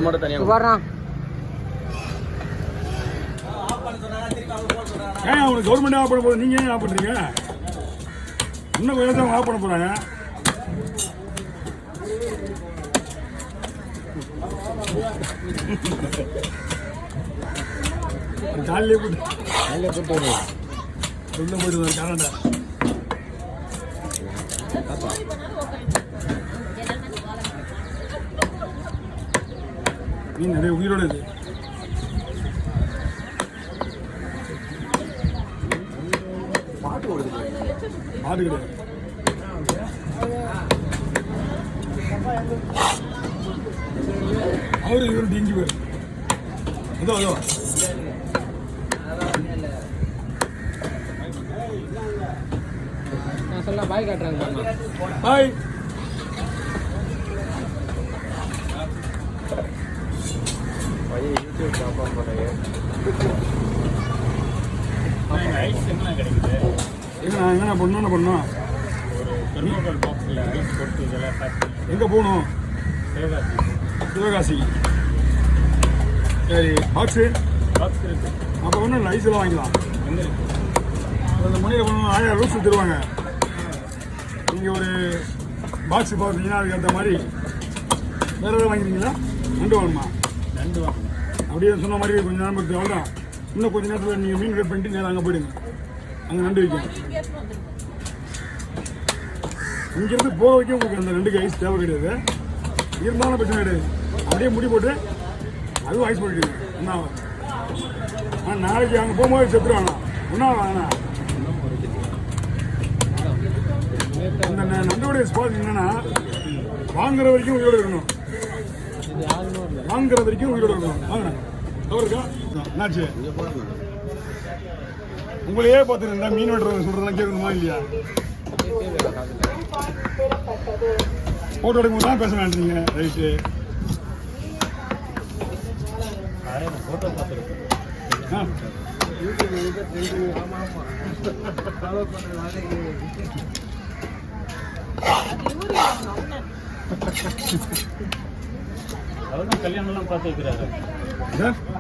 மட்டும் தனியாக வர்றான். ஏன் அவனுக்கு கவர்மெண்ட் ஆஃப் பண்ண போகுது, நீங்கள் ஏன் ஆஃப் பண்ணுறீங்க? இன்னும் கொஞ்சம் தான் ஆஃப் பண்ண போகிறாங்க. காலையிலே போட்டு வருவாங்க உள்ள போயிட்டு வருவாங்க கரண்டா. மீன் நிறைய உயிரோடு இருக்கு. மாடு கிடையாது. அவரு இவரு டிங்கி பேர் அதோ அதோ நான் சொல்ல பாய் காட்டுறாங்க. பாய். யூடியூப் ஷாப்பாக போகிறேன். என்ன பண்ணணும்? ஒரு தெர்மோகோல் பாக்ஸில் ஐஸ் போட்டு இதெல்லாம் பேக் பண்ணி எங்கே போகணும்? சிவகாசி. சரி, பாக்ஸ் இருக்குது. அப்போ ஒன்றும் இல்லை, ஐஸ்லாம் வாங்கிக்கலாம். எங்கே இருக்குது? அந்த மணியில் போகணும். 1000 ரூல்ஸ் தருவாங்க. நீங்கள் ஒரு பாக்ஸ் பார்த்தீங்கன்னா அதுக்கேற்ற மாதிரி வேறு எதாவது வாங்கிக்கிறீங்களா? நண்டு வாங்கணுமா? நண்டு வாங்கணும். அப்படியே சொன்ன மாதிரி கொஞ்சம் நேரம் படுத்து அவ்வளோதான். இன்னும் கொஞ்சம் நேரத்தில் நீங்கள் மீன் கட் பண்ணிட்டு நேரம் அங்கே போயிடுங்க. அங்கே நண்டு வைக்கும். இங்கேருந்து போக வைக்க உங்களுக்கு அந்த நண்டுக்கு ஐஸ் தேவை கிடையாது. இருந்தாலும் பிரச்சனை கிடையாது. அப்படியே முடி போட்டு அதுவும் ஐஸ் போட்டுடுங்க. என்ன ஆனால் நாளைக்கு அங்கே போகும்போது செத்துருவாங்க. ஒன்றா வாங்கண்ணா. இந்த நண்டோடைய ஸ்பாட் என்னன்னா வாங்குற வரைக்கும் உயிரோடு இருக்கணும். வாங்குற வரைக்கும் உயிரோடு இருக்கணும். வாங்கினேன் அவருக்கா என்னாச்சு? உங்களையே பார்த்துருந்தா மீன் வெட்டுறது சொல்றதெல்லாம் கேட்கணுமா இல்லையா? போட்டோ எடுக்கும்போது தான் பேச வேண்டிய ரைட்டு. ஃபோட்டோ பார்த்துருக்கேன். அவரும் கல்யாணம்லாம் பார்த்து வைக்கிறாரு.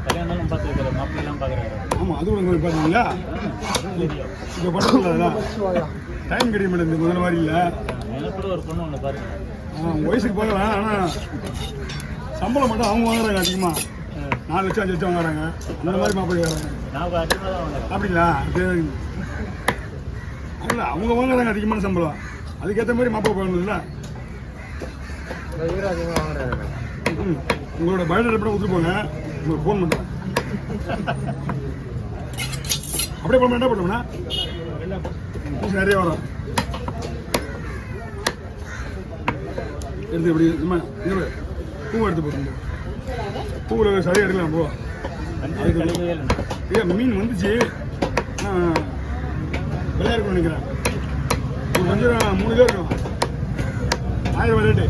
கல்யாணம்லாம் பார்த்து வைக்கிறாரு. மாப்பிள்ளைலாம் பார்க்குறாரு. ஆமாம், அது கூட உங்களுக்கு பார்த்தீங்களா? இப்போ பண்ணுறதுல டைம் கிடைக்க மாட்டேங்குது முதல்ல மாதிரி இல்லை. எனக்கு கூட ஒரு பொண்ணு ஒன்று பாருங்க. உங்கள் வயசுக்கு பார்க்கலாம். ஆனால் சம்பளம் மட்டும் அவங்க வாங்குறாங்க அதிகமாக. 4 லட்சம் 5 லட்சம் வாங்குறாங்க. அந்த மாதிரி மாப்பிள்ளை வராங்க. நான் அதிகமாக தான் வாங்குறேன். அப்படிங்களா? இல்லை, அவங்க வாங்குறாங்க அதிகமான சம்பளம். அதுக்கேற்ற மாதிரி மாப்பிள்ளை போகணும்ல. அதிகமாக வாங்குறாங்க. உங்களோட பயோடேட்டா கூட ஊற்றி போங்க. உங்களுக்கு ஃபோன் பண்ணுறேன். அப்படியே பண்ண என்ன பண்ணுவோம்னா நிறைய வரும். எடுத்து இப்படி நம்ம பூவை எடுத்து போட்டு பூவில் சரியாக எடுக்கலாம். போ ஐயா, மீன் வந்துச்சு. விலையா இருக்கும்னு நினைக்கிறேன். ஒரு கொஞ்சம் 3 கிலோ இருக்கும். 1000 ரேட்டு.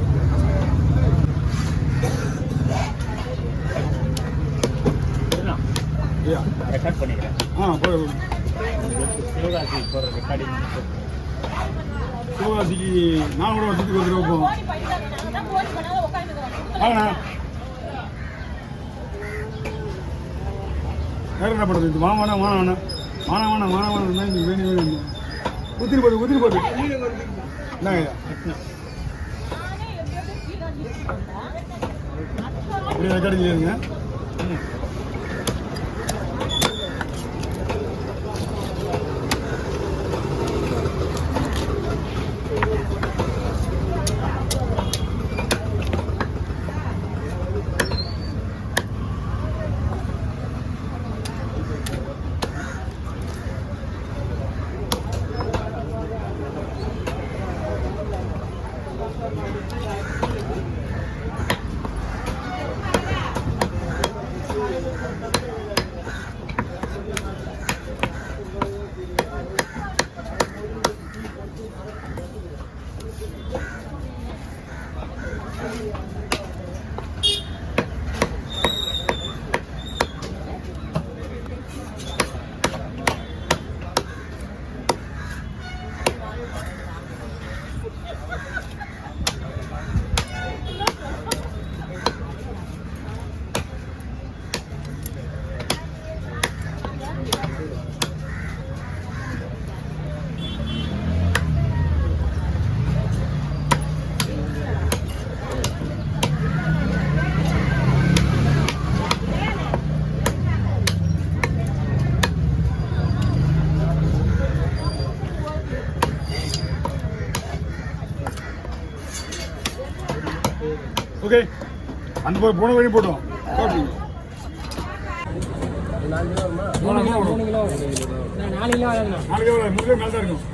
ரெக்கார்ட் பண்ணிக்கிறேன். சிவகாசி போகிற ரெக்கார்டிங். சிவகாசிக்கு நான் கூட வருஷத்துக்கு ஒரு தடவை போவோம். வாங்கண்ணா. வேறு என்ன பண்ணுறது? இது வாங்க வேணாம் இங்கே வேணும். ஊத்திட்டு போகுது. என்னங்க அப்படியே ரெக்கார்டிங் இல்லைங்க. அந்த போன வழி போட்டோம். நாலு கிலோ வருமா? 3 கிலோ வரும். 3 கிலோ வரும். நான் 4 கிலோ வரணும். 4 கிலோ வரும். 3 கிலோ மேலே தான் இருக்கும்.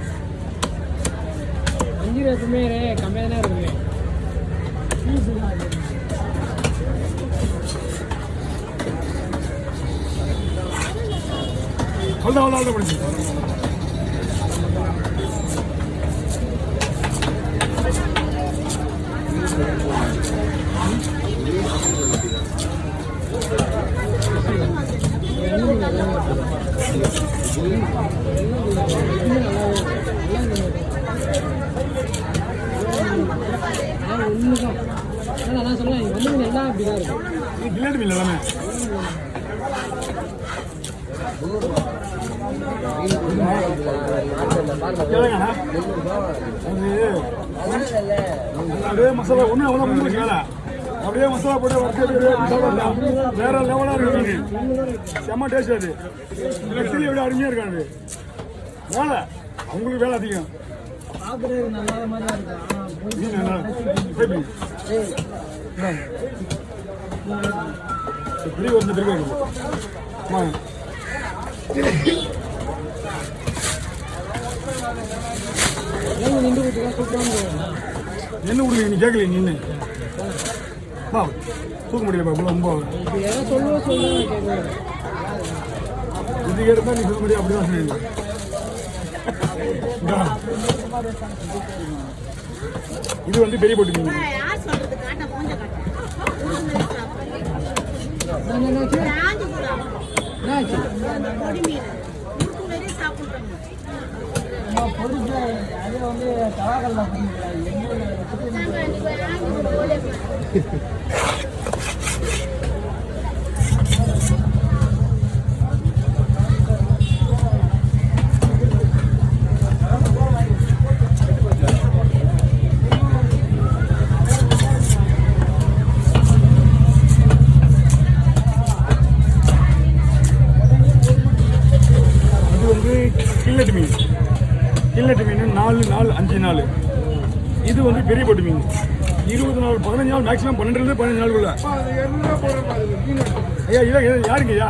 5 கிலோ எப்பவுமே கம்மியாக தான் இருக்குமே. அவ்வளோ முடிஞ்சு. அதான் சொல்லுவேன் எல்லாம் அப்படிதான் இருக்கும். கில்லட் மீன் எல்லாமே கேளுங்கண்ணா. அப்படியே மசாலா ஒன்று அவ்வளோ முடிஞ்சு வேலை. அப்படியே மசாலா போட்டு வறுத்து வேற லெவலாக இருக்கு. செம்ம டேஸ்ட் அது. நெக்ஸ்ட்லி எப்படி அருமையாக இருக்காது வேலை. அவங்களுக்கு வேலை அதிகம். மீன் நல்லா இப்படி வந்து திரும்ப என்ன கொடுங்க நீ கேட்கல நின்று தூக்க முடியல ரொம்ப இது கேட்டா நீ சொல்ல முடியும். அப்படிதான் சொல்லுங்க. இது வந்து பெரிய போட்டு மீன். கில்லட் மீன் 4 நாள் 5 நாள். இது வந்து பெரிய போட்டு மீன் 20 நாள் 15 நாள் மேக்ஸிமம் 12 15 நாளுக்குள்ள. ஐயா இல்லை யாருங்க ஐயா?